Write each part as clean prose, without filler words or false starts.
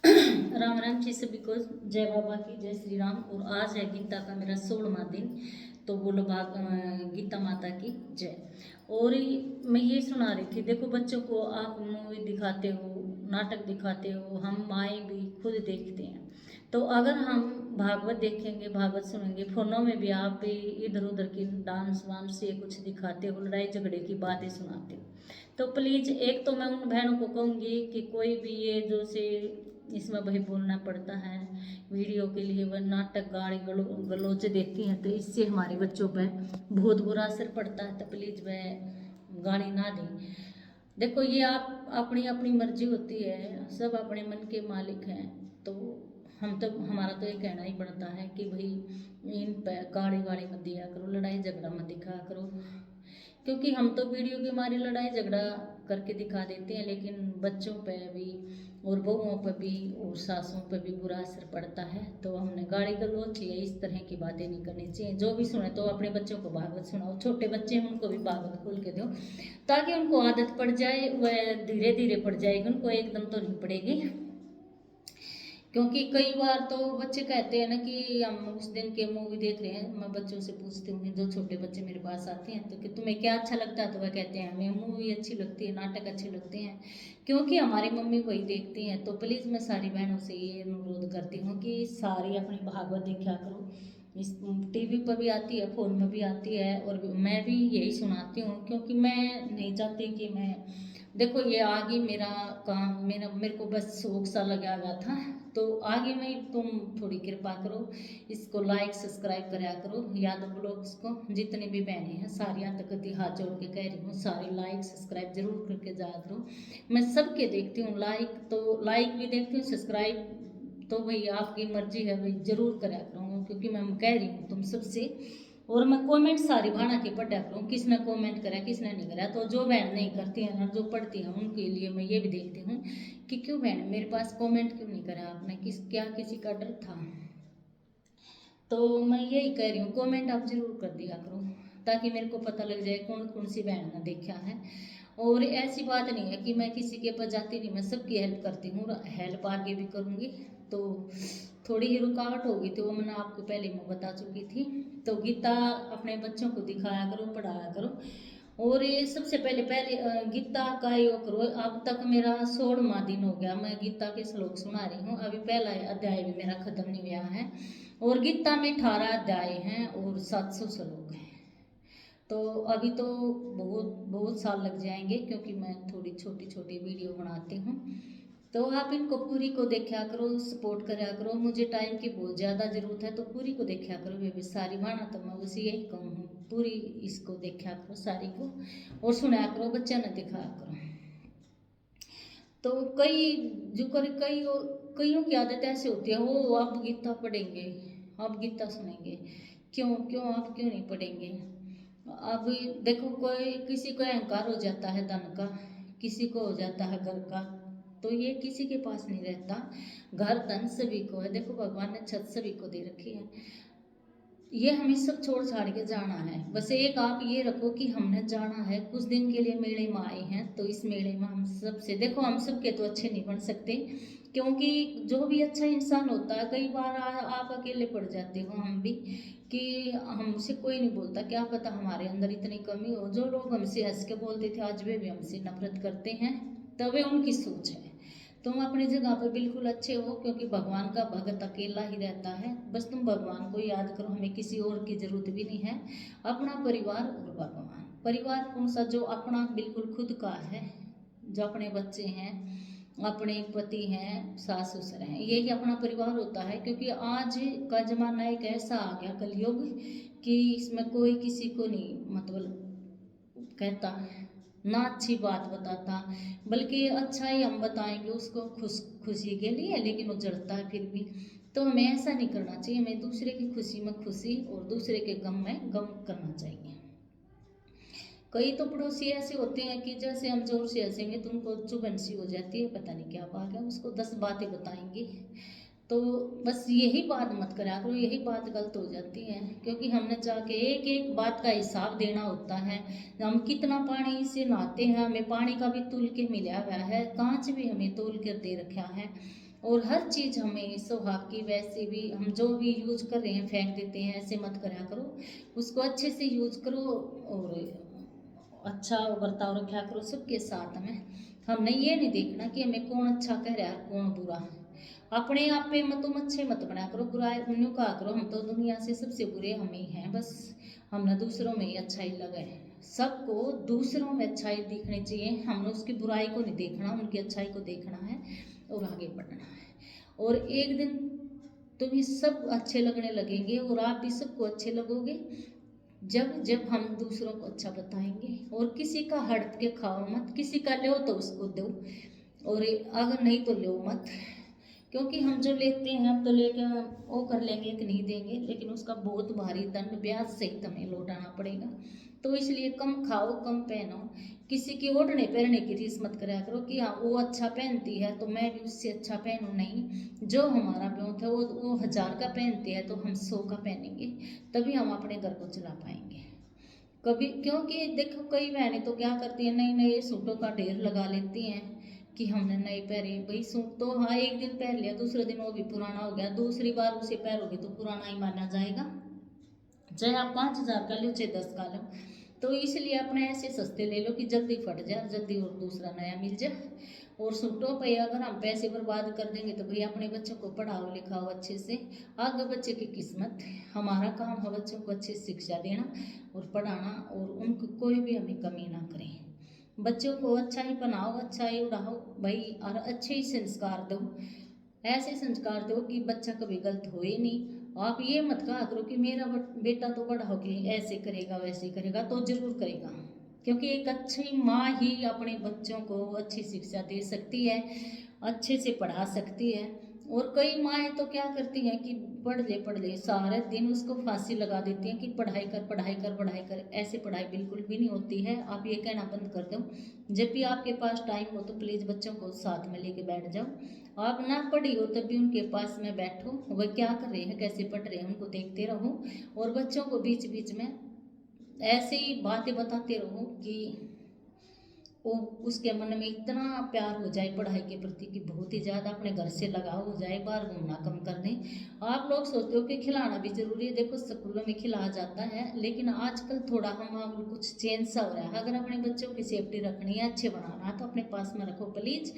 राम राम जी सभी को। जय बाबा की, जय श्री राम। और आज है गीता का मेरा 16वां दिन। तो बोलो गीता माता की जय। और मैं ये सुना रही थी, देखो बच्चों को आप मूवी दिखाते हो, नाटक दिखाते हो, हम माएँ भी खुद देखते हैं। तो अगर हम भागवत देखेंगे, भागवत सुनेंगे, फोनों में भी आप भी इधर उधर की डांस वांस ये कुछ दिखाते हो, लड़ाई झगड़े की बातें सुनाते हो, तो प्लीज़ एक तो मैं उन बहनों को कहूँगी कि कोई भी ये जो से इसमें भाई बोलना पड़ता है वीडियो के लिए, वह नाटक गाली गलौच देती हैं, तो इससे हमारे बच्चों पर बहुत बुरा असर पड़ता है। तो प्लीज़ वह गाली ना दें। देखो ये आप अपनी अपनी मर्जी होती है, सब अपने मन के मालिक हैं। तो हम तो हमारा तो ये कहना ही पड़ता है कि भाई इन पे गाड़ी वाड़ी मत दिया करो, लड़ाई झगड़ा मत दिखा करो, क्योंकि हम तो वीडियो की हमारी लड़ाई झगड़ा करके दिखा देते हैं, लेकिन बच्चों पे भी और बहुओं पे भी और सासों पे भी बुरा असर पड़ता है। तो हमने गाली गलौच या इस तरह की बातें नहीं करनी चाहिए। जो भी सुने तो अपने बच्चों को भागवत सुनाओ, छोटे बच्चे हैं उनको भी भागवत खोल के दो, ताकि उनको आदत पड़ जाए। वह धीरे धीरे पड़ जाएगी, उनको एकदम तो नहीं पड़ेगी। क्योंकि कई बार तो बच्चे कहते हैं ना कि हम उस दिन के मूवी देख रहे हैं, मैं बच्चों से पूछती हूँ, जो छोटे बच्चे मेरे पास आते हैं, तो कि तुम्हें क्या अच्छा लगता है, तो वह कहते हैं हमें मूवी अच्छी लगती है, नाटक अच्छे लगते हैं, क्योंकि हमारी मम्मी वही देखती हैं। तो प्लीज़ मैं सारी बहनों से ये अनुरोध करती हूँ कि सारी अपनी भागवत देखा करो। इस टीवी पर भी आती है, फ़ोन में भी आती है, और मैं भी यही सुनाती हूँ, क्योंकि मैं नहीं चाहती कि मैं, देखो ये आगे मेरा काम, मेरे को बस शौक सा लगा हुआ था, तो आगे में तुम थोड़ी कृपा करो, इसको लाइक सब्सक्राइब करा करो, याद ब्लॉग्स को जितनी भी बहनें हैं सारी तक हाथ जोड़ के कह रही हूँ, सारे लाइक सब्सक्राइब जरूर करके जाया करो। मैं सबके देखती हूँ, लाइक भी देखती हूँ, सब्सक्राइब तो भाई आपकी मर्जी है, भाई जरूर करा करूँगा, क्योंकि मैं कह रही हूँ तुम सबसे। और मैं कमेंट सारी भाना के पढ़ा करूँ, किसने कमेंट करा किसने नहीं करा। तो जो बहन नहीं करती है ना, जो पढ़ती हैं, उनके लिए मैं ये भी देखती हूँ कि क्यों बहन मेरे पास कमेंट क्यों नहीं करा आपने, क्या किसी का डर था। तो मैं यही कह रही हूँ, कमेंट आप जरूर कर दिया करो, ताकि मेरे को पता लग जाए कौन कौन सी बहन ने देखा है। और ऐसी बात नहीं है कि मैं किसी के पास जाती नहीं, मैं सबकी हेल्प करती हूँ, हेल्प आगे भी करूँगी। तो थोड़ी ही रुकावट होगी तो वो मैंने आपको पहले मैं बता चुकी थी। तो गीता अपने बच्चों को दिखाया करो, पढ़ाया करो। और ये सबसे पहले पहले गीता का योग करो। अब तक मेरा 16वां दिन हो गया, मैं गीता के श्लोक सुना रही हूँ, अभी पहला अध्याय भी मेरा खत्म नहीं हुआ है। और गीता में 18 अध्याय हैं और 700 श्लोक हैं। तो अभी तो बहुत बहुत साल लग जाएंगे, क्योंकि मैं थोड़ी छोटी छोटी वीडियो बनाती हूँ। तो आप इनको पूरी को देखा करो, सपोर्ट करा करो, मुझे टाइम की बहुत ज़्यादा ज़रूरत है, तो पूरी को देखा करो। वे भी सारी माना तो मैं उसी यही कहूँ, पूरी इसको देखा करो सारी को, और सुना करो, बच्चा न दिखाया करो। तो कई जो कर कई कईयों की आदत ऐसी होती है, वो आप गीता पढ़ेंगे, आप गीता सुनेंगे, क्यों क्यों आप क्यों नहीं पढ़ेंगे। अब देखो कोई किसी को अहंकार हो जाता है धन का, किसी को हो जाता है घर का, तो ये किसी के पास नहीं रहता। घर धन सभी को है, देखो भगवान ने छत सभी को दे रखी है, ये हमें सब छोड़ छाड़ के जाना है। बस एक आप ये रखो कि हमने जाना है, कुछ दिन के लिए मेले में आए हैं, तो इस मेले में हम सब से, देखो हम सब के तो अच्छे नहीं बन सकते, क्योंकि जो भी अच्छा इंसान होता है, कई बार आप अकेले पड़ जाते हो, हम भी, कि हमसे कोई नहीं बोलता, क्या पता हमारे अंदर इतनी कमी हो। जो लोग हमसे हंस के बोलते थे आज वे भी हमसे नफरत करते हैं, तब उनकी सोच है। तुम अपनी जगह पे बिल्कुल अच्छे हो, क्योंकि भगवान का भगत अकेला ही रहता है। बस तुम भगवान को याद करो, हमें किसी और की जरूरत भी नहीं है। अपना परिवार और भगवान, परिवार कौन सा, जो अपना बिल्कुल खुद का है, जो अपने बच्चे हैं, अपने पति हैं, सास ससुर हैं, यही अपना परिवार होता है। क्योंकि आज का जमाना एक ऐसा आ गया कलयुग, कि इसमें कोई किसी को नहीं मतलब कहता, ना अच्छी बात बताता, बल्कि अच्छा ही हम बताएंगे उसको खुशी के लिए, लेकिन वो जड़ता है फिर भी। तो हमें ऐसा नहीं करना चाहिए, हमें दूसरे की खुशी में खुशी और दूसरे के गम में गम करना चाहिए। कई तो पड़ोसी ऐसे होते हैं कि जैसे हम जोर से हंसेंगे तो उनको चुभन सी हो जाती है, पता नहीं क्या बात है, उसको 10 बातें बताएंगे। तो बस यही बात मत करा करो, यही बात गलत हो जाती है, क्योंकि हमने जाके एक एक बात का हिसाब देना होता है। हम कितना पानी से नहाते हैं, हमें पानी का भी तुल के मिला हुआ है, कांच भी हमें तोल कर दे रखा है, और हर चीज़ हमें सुहाग की वैसे भी हम जो भी यूज कर रहे हैं फेंक देते हैं, ऐसे मत करा करो, उसको अच्छे से यूज करो और अच्छा बर्ताव रखा करो सबके साथ में। हमने ये नहीं देखना कि हमें कौन अच्छा कह रहा है कौन बुरा। अपने आप पे मत तुम अच्छे मत बना करो, बुरा न्यू कहा करो हम तो दुनिया से सबसे बुरे हम ही हैं, बस हमने दूसरों में ही अच्छाई लगाए। सबको दूसरों में अच्छाई दिखनी चाहिए, हमने उसकी बुराई को नहीं देखना, उनकी अच्छाई को देखना है और आगे बढ़ना है। और एक दिन तुम्हें सब अच्छे लगने लगेंगे और आप भी सबको अच्छे लगोगे जब जब हम दूसरों को अच्छा बताएंगे। और किसी का हड़प के खाओ मत, किसी का लो तो उसको दो, और अगर नहीं तो लो मत, क्योंकि हम जो लेते हैं हम तो लेके वो कर लेंगे कि नहीं देंगे, लेकिन उसका बहुत भारी दंड ब्याज सहित हमें लौटाना पड़ेगा। तो इसलिए कम खाओ कम पहनो, किसी की ओढ़ने पहनने की रीस मत करा करो कि हाँ वो अच्छा पहनती है तो मैं भी उससे अच्छा पहनूं, नहीं। जो हमारा ब्योत है वो 1000 का पहनती है तो हम 100 का पहनेंगे, तभी हम अपने घर को चला पाएंगे। कभी क्योंकि देखो कई बहनें तो क्या करती हैं, नए नए सूटों का ढेर लगा लेती हैं कि हमने नए पहने, भाई सूट तो हाँ एक दिन पहन लिया, दूसरे दिन वो भी पुराना हो गया, दूसरी बार उसे पहनोगे तो पुराना ही माना जाएगा, चाहे आप 5,000 का लो चाहे 10 का लो। तो इसलिए अपने ऐसे सस्ते ले लो कि जल्दी फट जाए, जल्दी और दूसरा नया मिल जाए। और सूटों पे अगर हम पैसे बर्बाद कर देंगे तो भैया अपने बच्चों को पढ़ाओ लिखाओ अच्छे से, आगे बच्चे की किस्मत, हमारा काम है बच्चों को अच्छी शिक्षा देना और पढ़ाना, और उनको कोई भी हमें कमी ना करें। बच्चों को अच्छा ही बनाओ अच्छा ही उड़ाओ भाई, और अच्छे ही संस्कार दो, ऐसे संस्कार दो कि बच्चा कभी गलत हो ही नहीं। आप ये मत कहा करो कि मेरा बेटा तो बड़ा होके ऐसे करेगा वैसे करेगा, तो जरूर करेगा, क्योंकि एक अच्छी माँ ही अपने बच्चों को अच्छी शिक्षा दे सकती है, अच्छे से पढ़ा सकती है। और कई माएँ तो क्या करती हैं कि पढ़ ले सारे दिन उसको फांसी लगा देती हैं कि पढ़ाई कर पढ़ाई कर पढ़ाई कर, ऐसे पढ़ाई बिल्कुल भी नहीं होती है। आप ये कहना बंद कर दो, जब भी आपके पास टाइम हो तो प्लीज़ बच्चों को साथ में लेके बैठ जाओ। आप ना पढ़ी हो तब भी उनके पास में बैठो, वह क्या कर रहे हैं कैसे पढ़ रहे हैं उनको देखते रहो, और बच्चों को बीच बीच में ऐसे ही बातें बताते रहो कि वो उसके मन में इतना प्यार हो जाए पढ़ाई के प्रति कि बहुत ही ज़्यादा अपने घर से लगाव हो जाए, बाहर घूमना कम कर दें। आप लोग सोचते हो कि खिलाना भी जरूरी है, देखो स्कूलों में खिलाया जाता है, लेकिन आजकल थोड़ा हम कुछ चेंज सा हो रहा है। अगर अपने बच्चों की सेफ्टी रखनी है अच्छे बनाना है तो अपने पास में रखो प्लीज़।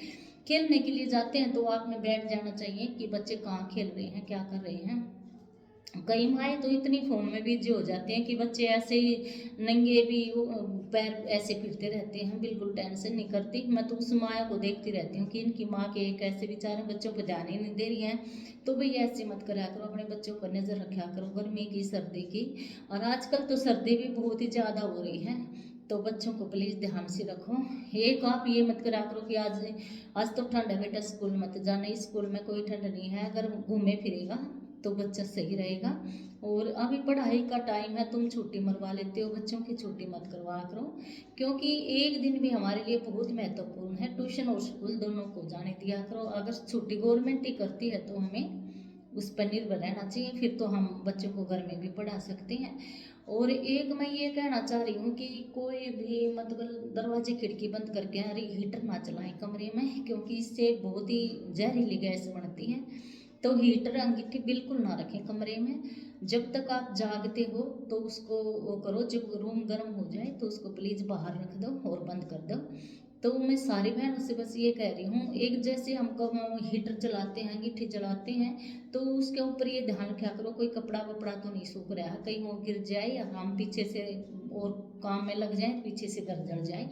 खेलने के लिए जाते हैं तो आपने बैठ जाना चाहिए कि बच्चे कहाँ खेल रहे हैं क्या कर रहे हैं। कई माएँ तो इतनी फोन में बिजी हो जाती हैं कि बच्चे ऐसे ही नंगे भी पैर ऐसे फिरते रहते हैं, बिल्कुल टेंशन नहीं करती। मैं तो उस माँ को देखती रहती हूँ कि इनकी माँ के कैसे बेचारे बच्चों पर ध्यान ही नहीं दे रही हैं। तो भाई ऐसे मत करा करो, अपने बच्चों पर नज़र रखा करो गर्मी की सर्दी की, और आजकल तो सर्दी भी बहुत ही ज़्यादा हो रही है, तो बच्चों को प्लीज़ ध्यान से रखो। एक आप ये मत करा करो कि आज आज तो ठंड है बेटा स्कूल मत जाना, स्कूल में कोई ठंड नहीं है, अगर घूमे फिरेगा तो बच्चा सही रहेगा। और अभी पढ़ाई का टाइम है, तुम छुट्टी मरवा लेते हो, बच्चों की छुट्टी मत करवा करो, क्योंकि एक दिन भी हमारे लिए बहुत महत्वपूर्ण है। ट्यूशन और स्कूल दोनों को जाने दिया करो, अगर छुट्टी गवर्नमेंट ही करती है तो हमें उस पर निर्भर रहना चाहिए, फिर तो हम बच्चों को घर में भी पढ़ा सकते हैं। और एक मैं ये कहना चाह रही हूँ कि कोई भी मतलब दरवाजे खिड़की बंद करके अरे हीटर ना चलाएं कमरे में, क्योंकि इससे बहुत ही जहरीली गैस बनती है। तो हीटर अंगीठी बिल्कुल ना रखें कमरे में, जब तक आप जागते हो तो उसको वो करो, जब रूम गर्म हो जाए तो उसको प्लीज़ बाहर रख दो और बंद कर दो। तो मैं सारी बहनों से बस ये कह रही हूँ, एक जैसे हम हीटर चलाते हैं अंगीठी जलाते हैं तो उसके ऊपर ये ध्यान रखा करो कोई कपड़ा वपड़ा तो नहीं सूख रहा है, कहीं वो गिर जाए या हम पीछे से और काम में लग जाए पीछे से घर जल जाए।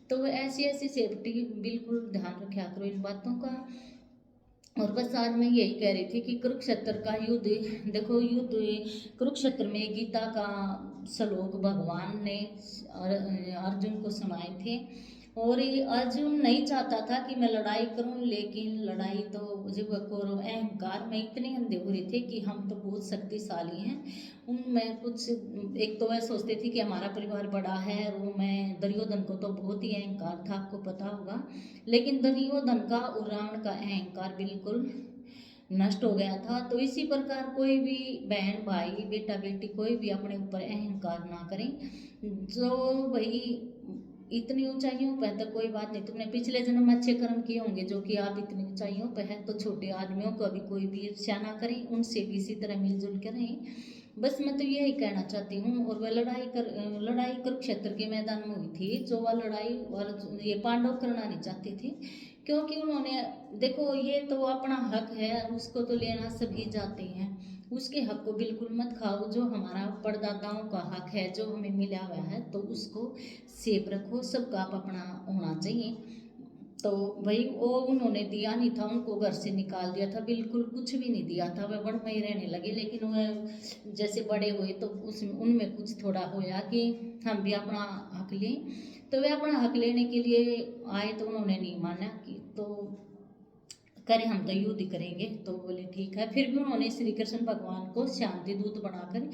तो ऐसी ऐसी सेफ्टी बिल्कुल ध्यान रखा करो इन बातों का। और बस आज मैं यही कह रही थी कि कुरुक्षेत्र का युद्ध, देखो युद्ध कुरुक्षेत्र में गीता का श्लोक भगवान ने अर्जुन को सुनाए थे, और ये अर्जुन नहीं चाहता था कि मैं लड़ाई करूं, लेकिन लड़ाई तो जब कौरव अहंकार में इतने अंधे हो रहे थे कि हम तो बहुत शक्तिशाली हैं, उनमें कुछ एक तो वह सोचते थे कि हमारा परिवार बड़ा है, और वो मैं दुर्योधन को तो बहुत ही अहंकार था आपको पता होगा, लेकिन दुर्योधन का और रावण का अहंकार बिल्कुल नष्ट हो गया था। तो इसी प्रकार कोई भी बहन भाई बेटा बेटी कोई भी अपने ऊपर अहंकार ना करें। जो भाई इतनी ऊंचाइयों पर तो कोई बात नहीं, तुमने पिछले जन्म में अच्छे कर्म किए होंगे जो कि आप इतनी ऊंचाइयों पर है, तो छोटे आदमियों को भी कोई भी ईर्ष्या ना करें, उनसे भी इसी तरह मिलजुल कर रहें। बस मैं तो यही कहना चाहती हूँ। और वह लड़ाई कुरुक्षेत्र के मैदान में हुई थी, जो वह लड़ाई और ये पांडव करना नहीं चाहते थे, क्योंकि उन्होंने देखो ये तो अपना हक है, उसको तो लेना सभी जाते हैं, उसके हक को बिल्कुल मत खाओ। जो हमारा परदादाओं का हक है जो हमें मिला हुआ है तो उसको सेफ रखो, सबका आप अपना होना चाहिए। तो भाई वो उन्होंने दिया नहीं था, उनको घर से निकाल दिया था, बिल्कुल कुछ भी नहीं दिया था, वह वन में ही रहने लगे। लेकिन वह जैसे बड़े हुए तो उस उनमें कुछ थोड़ा होया कि हम भी अपना हक लें, तो वे अपना हक लेने के लिए आए, तो उन्होंने नहीं माना कि तो करें हम तो युद्ध करेंगे। तो बोले ठीक है। फिर भी उन्होंने श्री कृष्ण भगवान को शांति दूत बनाकर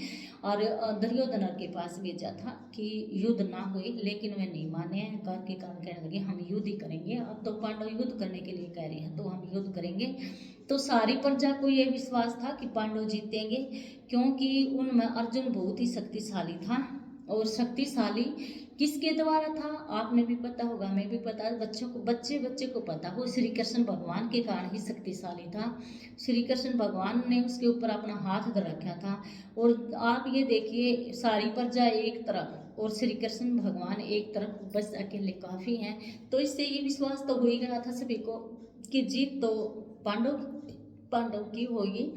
और दुर्योधन के पास भेजा था कि युद्ध ना हुए, लेकिन वे नहीं माने, अहंकार के कारण कहने लगे हम युद्ध ही करेंगे, अब तो पांडव युद्ध करने के लिए कह रहे हैं तो हम युद्ध करेंगे। तो सारी प्रजा को यह विश्वास था कि पांडव जीतेंगे, क्योंकि उनमें अर्जुन बहुत ही शक्तिशाली था। और शक्तिशाली किसके द्वारा था आपने भी पता होगा, मैं भी पता, बच्चे बच्चे को पता, वो श्री कृष्ण भगवान के कारण ही शक्तिशाली था। श्री कृष्ण भगवान ने उसके ऊपर अपना हाथ धर रखा था। और आप ये देखिए सारी प्रजा एक तरफ और श्री कृष्ण भगवान एक तरफ, बस अकेले काफी हैं। तो इससे ये विश्वास तो हो ही गया था सभी को कि जीत तो पांडव पांडव की होगी।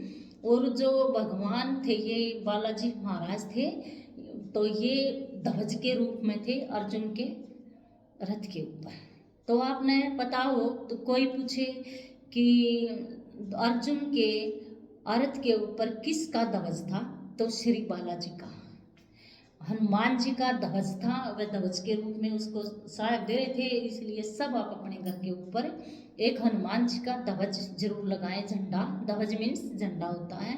और जो भगवान थे ये बालाजी महाराज थे, तो ये ध्वज के रूप में थे अर्जुन के रथ के ऊपर। तो आपने पता हो तो कोई पूछे कि अर्जुन के रथ के ऊपर किसका ध्वज था, तो श्री बालाजी का, हनुमान जी का ध्वज था। वह ध्वज के रूप में उसको साहब दे रहे थे, इसलिए सब आप अपने घर के ऊपर एक हनुमान जी का ध्वज जरूर लगाएं। झंडा, ध्वज मीन्स झंडा होता है,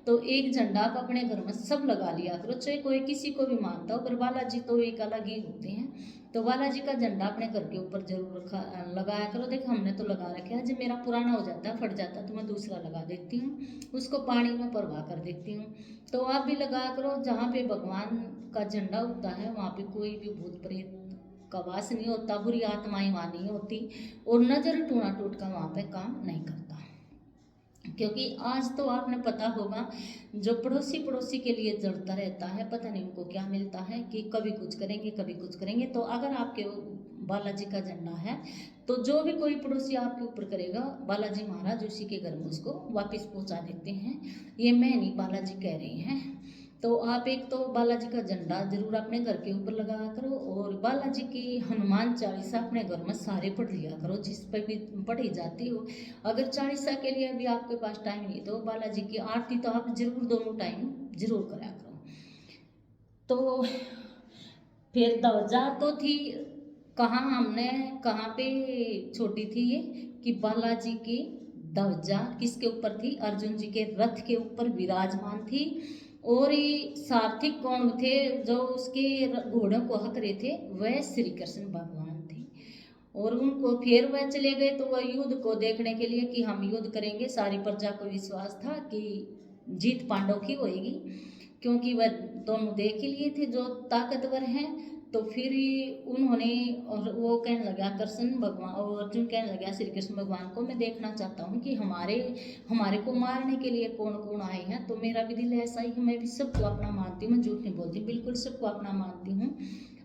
तो एक झंडा आप अपने घर में सब लगा लिया करो, चाहे कोई किसी को भी मानता हो, पर बालाजी तो एक अलग ही होते हैं। तो बालाजी का झंडा अपने घर के ऊपर जरूर लगाया करो। देखो हमने तो लगा रखा है, जब मेरा पुराना हो जाता है फट जाता है तो मैं दूसरा लगा देती हूँ, उसको पानी में प्रवाह कर देती हूँ। तो आप भी लगाया करो, जहाँ पे भगवान का झंडा होता है वहाँ पे कोई भी भूत प्रेत का वास नहीं होता, बुरी आत्माएं वहाँ नहीं होती, और नजर टूना टूट का वहाँ पे काम नहीं करता। क्योंकि आज तो आपने पता होगा जो पड़ोसी पड़ोसी के लिए जड़ता रहता है, पता नहीं उनको क्या मिलता है कि कभी कुछ करेंगे कभी कुछ करेंगे। तो अगर आपके बालाजी का झंडा है तो जो भी कोई पड़ोसी आपके ऊपर करेगा, बालाजी महाराज उसी के घर में उसको वापस पहुंचा देते हैं। ये मैं नहीं, बालाजी कह रहे हैं। तो आप एक तो बालाजी का झंडा जरूर अपने घर के ऊपर लगाया करो, और बालाजी की हनुमान चालीसा अपने घर में सारे पढ़ लिया करो, जिस पर भी पढ़ी जाती हो। अगर चालीसा के लिए भी आपके पास टाइम नहीं तो बालाजी की आरती तो आप जरूर दोनों टाइम जरूर करा करो। तो फिर ध्वजा तो थी, कहाँ हमने कहाँ पे छोटी थी ये, कि बालाजी की ध्वजा किसके ऊपर थी, अर्जुन जी के रथ के ऊपर विराजमान थी। और ये सारथी कौन थे जो उसके घोड़ों को हक रहे थे, वह श्री कृष्ण भगवान थे। और उनको फिर वह चले गए तो वह युद्ध को देखने के लिए कि हम युद्ध करेंगे। सारी प्रजा को विश्वास था कि जीत पांडव की होगी, क्योंकि वह दोनों देख ही लिए थे जो ताकतवर हैं। तो फिर उन्होंने, और वो कहने लगा कृष्ण भगवान, और अर्जुन कहने लगा श्री कृष्ण भगवान को, मैं देखना चाहता हूँ कि हमारे को मारने के लिए कौन कौन आए हैं। तो मेरा भी दिल ऐसा ही है, मैं भी सबको अपना मानती हूँ, मैं झूठ नहीं बोलती, बिल्कुल सबको अपना मानती हूँ।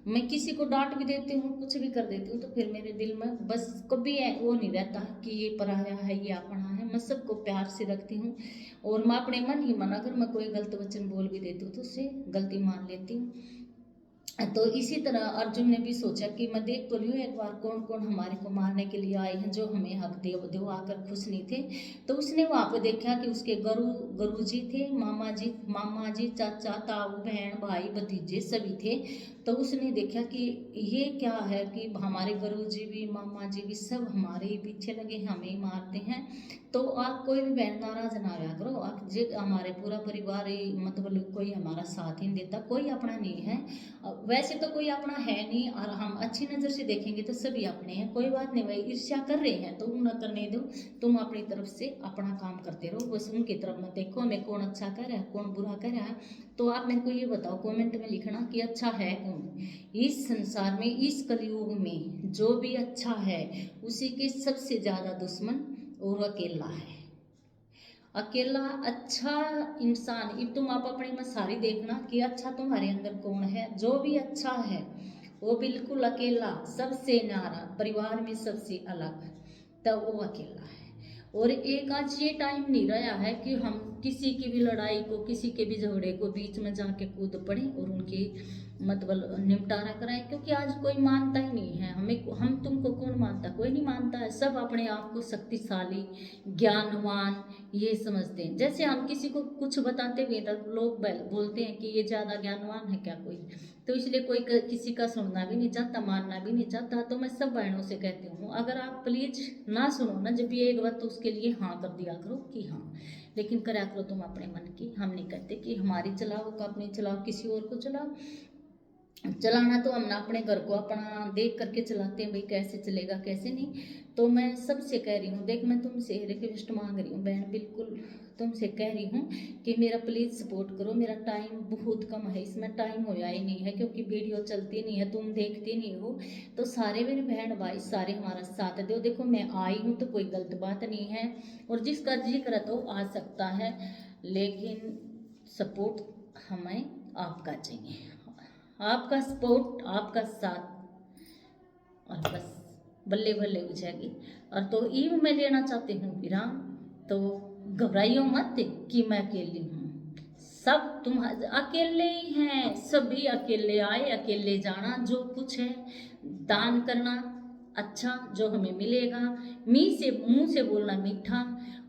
मैं किसी को डांट भी देती हूँ, कुछ भी कर देती हूँ, तो फिर मेरे दिल में बस कभी वो नहीं रहता कि ये पराया है ये अपना है। मैं सबको प्यार से रखती हूँ, और मैं अपने मन ही मन अगर मैं कोई गलत वचन बोल भी देती हूँ तो उससे गलती मान लेती हूँ। तो इसी तरह अर्जुन ने भी सोचा कि मैं देख तो लियो एक बार कौन कौन हमारे को मारने के लिए आए हैं, जो हमें हक दे आकर खुश नहीं थे। तो उसने वहां पे देखा कि उसके गुरु जी थे, मामा जी चाचा ताऊ बहन भाई भतीजे सभी थे। तो उसने देखा कि ये क्या है कि हमारे गुरु जी भी मामा जी भी सब हमारे पीछे लगे, हमें मारते हैं। तो आप कोई भी बहन नाराज ना आया करो, आप जे हमारे पूरा परिवार मतलब कोई हमारा साथ ही नहीं देता, कोई अपना नहीं है। वैसे तो कोई अपना है नहीं, और हम अच्छी नज़र से देखेंगे तो सभी अपने हैं। कोई बात नहीं भाई, ईर्ष्या कर रहे हैं तो न करने दो, तुम अपनी तरफ से अपना काम करते रहो, बस उनकी तरफ मत देखो हमें कौन अच्छा कर रहा है कौन बुरा कर रहा है। तो आप मेरे को ये बताओ कमेंट में लिखना कि अच्छा है कौन इस संसार में, इस कलयुग में। जो भी अच्छा है उसी के सबसे ज़्यादा दुश्मन और अकेला है। अकेला अच्छा इंसान, ये तुम आप अपने में सारी देखना कि अच्छा तुम्हारे अंदर कौन है। जो भी अच्छा है वो बिल्कुल अकेला, सबसे न्यारा, परिवार में सबसे अलग, तब वो अकेला है। और एक आज ये टाइम नहीं रहा है कि हम किसी की भी लड़ाई को, किसी के भी झगड़े को बीच में जाके कूद पड़े और उनकी मतलब निपटारा कराएं, क्योंकि आज कोई मानता ही नहीं है हमें। हम तुमको कौन मानता, कोई नहीं मानता है। सब अपने आप को शक्तिशाली, ज्ञानवान ये समझते हैं। जैसे हम किसी को कुछ बताते हुए तो लोग बोलते हैं कि ये ज़्यादा ज्ञानवान है क्या कोई, तो इसलिए कोई किसी का सुनना भी नहीं चाहता, मानना भी नहीं चाहता। तो मैं सब बहनों से कहती हूँ अगर आप प्लीज ना सुनो ना जब भी एक बार, तो उसके लिए हाँ कर दिया करो कि हाँ, लेकिन करा करो तुम अपने मन की। हम नहीं कहते कि हमारी चलाओ का अपनी चलाओ, किसी और को चलाओ। चलाना तो हम ना अपने घर को अपना देख करके चलाते हैं भाई, कैसे चलेगा कैसे नहीं। तो मैं सबसे कह रही हूँ, देख मैं तुमसे रिक्वेस्ट मांग रही हूँ बहन, बिल्कुल तुमसे कह रही हूँ कि मेरा प्लीज़ सपोर्ट करो। मेरा टाइम बहुत कम है, इसमें टाइम होया ही नहीं है क्योंकि वीडियो चलती नहीं है, तुम देखते नहीं हो। तो सारे मेरे बहन भाई सारे हमारा साथ दो। देखो मैं आई हूँ तो कोई गलत बात नहीं है, और जिसका जिक्र है तो आ सकता है, लेकिन सपोर्ट हमें आपका चाहिए, आपका सपोर्ट, आपका साथ, और बस बल्ले बल्ले हो जाएगी। और तो ये मैं लेना चाहती हूँ विराम। तो घबराइयो मत कि मैं अकेली हूँ, सब तुम अकेले ही हैं, सभी अकेले आए अकेले जाना। जो कुछ है दान करना, अच्छा जो हमें मिलेगा, मुंह से बोलना मीठा,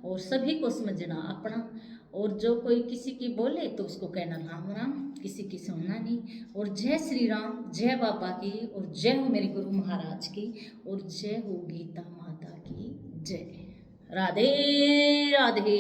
और सभी को समझना अपना। और जो कोई किसी की बोले तो उसको कहना राम राम, किसी की सुनना नहीं। और जय श्री राम, जय बाबा की, और जय हो मेरे गुरु महाराज की, और जय हो गीता माता की जय। राधे राधे।